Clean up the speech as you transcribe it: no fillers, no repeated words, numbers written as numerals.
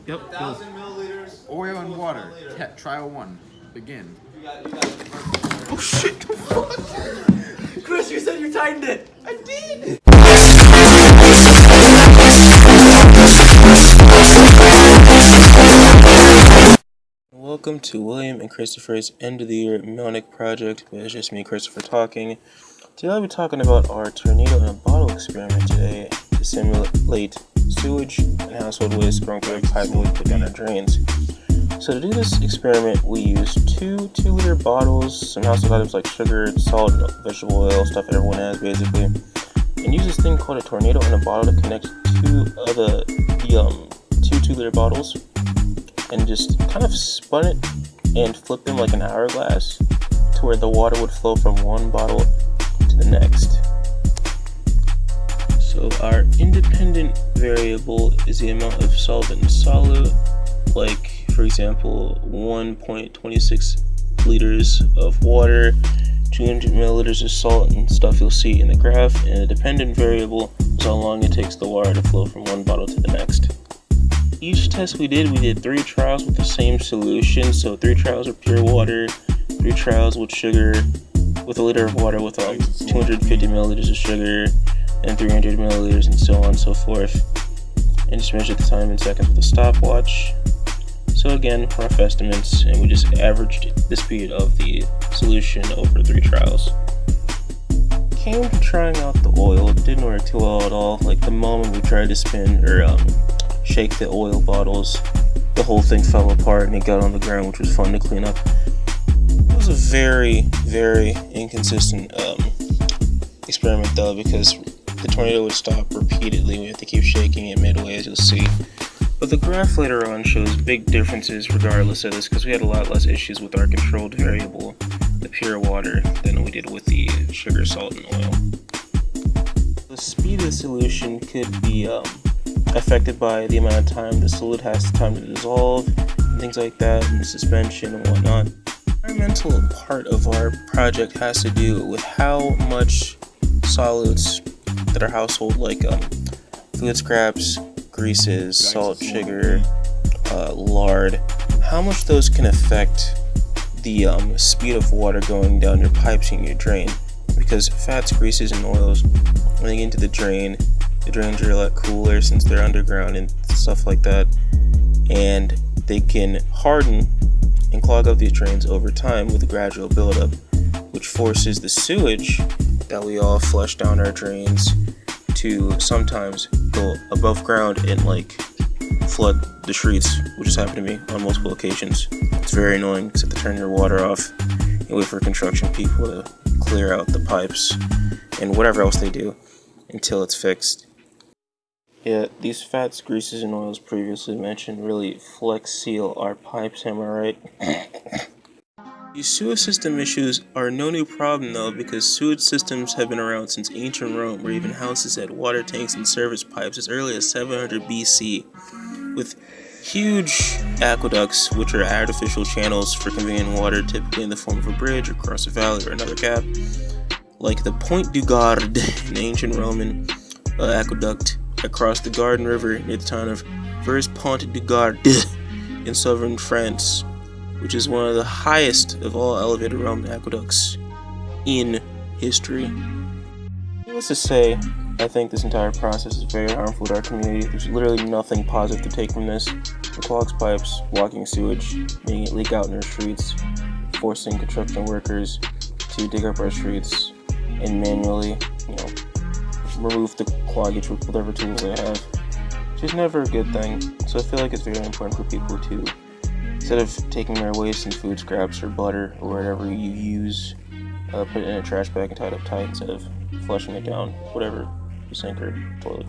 Yep. 1,000 milliliters. Oil and water. Trial 1. Begin. Oh shit! Chris, you said you tightened it. I did. Welcome to William and Christopher's end of the year Melnick project, but it's just me and Christopher talking. Today I'll be talking about our tornado in a bottle experiment today to simulate sewage and household waste going through a pipe we put down our drains. So to do this experiment, we used two 2-liter bottles, some household items like sugar, salt, vegetable oil, stuff everyone has basically, and use this thing called a tornado in a bottle to connect two of the 2-liter bottles, and just kind of spun it and flipped them like an hourglass to where the water would flow from one bottle to the next. So our independent variable is the amount of solvent and solute, like for example 1.26 liters of water, 200 milliliters of salt and stuff you'll see in the graph, and a dependent variable is how long it takes the water to flow from one bottle to the next. Each test we did 3 trials with the same solution, so 3 trials with pure water, 3 trials with sugar, with a liter of water with 250 milliliters of sugar, and 300 milliliters, and so on and so forth. And just measure the time in seconds with a stopwatch. So again, rough estimates, and we just averaged the speed of the solution over 3 trials. Came to trying out the oil, it didn't work too well at all. Like the moment we tried to spin or shake the oil bottles, the whole thing fell apart and it got on the ground, which was fun to clean up. It was a very, very inconsistent experiment though, because the tornado would stop repeatedly. We have to keep shaking it midway, as you'll see. But the graph later on shows big differences regardless of this, because we had a lot less issues with our controlled variable, the pure water, than we did with the sugar, salt, and oil. The speed of the solution could be affected by the amount of time the solid has time to dissolve, and things like that, and the suspension and whatnot. The environmental part of our project has to do with how much solids that are household, like food scraps, greases, salt, sugar, lard, how much those can affect the speed of water going down your pipes in your drain. Because fats, greases, and oils, when they get into the drains are a lot cooler since they're underground and stuff like that, and they can harden and clog up these drains over time with a gradual buildup, which forces the sewage that we all flush down our drains to sometimes go above ground and like flood the streets, which has happened to me on multiple occasions. It's very annoying because you have to turn your water off and wait for construction people to clear out the pipes and whatever else they do until it's fixed. Yeah, these fats, greases, and oils previously mentioned really flex seal our pipes, am I right? These sewer system issues are no new problem though, because sewage systems have been around since ancient Rome, where even houses had water tanks and service pipes as early as 700 BC, with huge aqueducts, which are artificial channels for conveying water, typically in the form of a bridge across a valley or another gap, like the Pont du Gard, an ancient Roman aqueduct across the Garden River near the town of Pont du Gard in southern France, which is one of the highest of all elevated Roman aqueducts in history. Needless to say, I think this entire process is very harmful to our community. There's literally nothing positive to take from this. It clogs pipes, blocking sewage, making it leak out in our streets, forcing construction workers to dig up our streets and manually, remove the cloggage with whatever tools they have, which is never a good thing. So I feel like it's very important for people to, instead of taking their waste and food scraps or butter or whatever you use, put it in a trash bag and tie it up tight instead of flushing it down whatever you sink or toilet.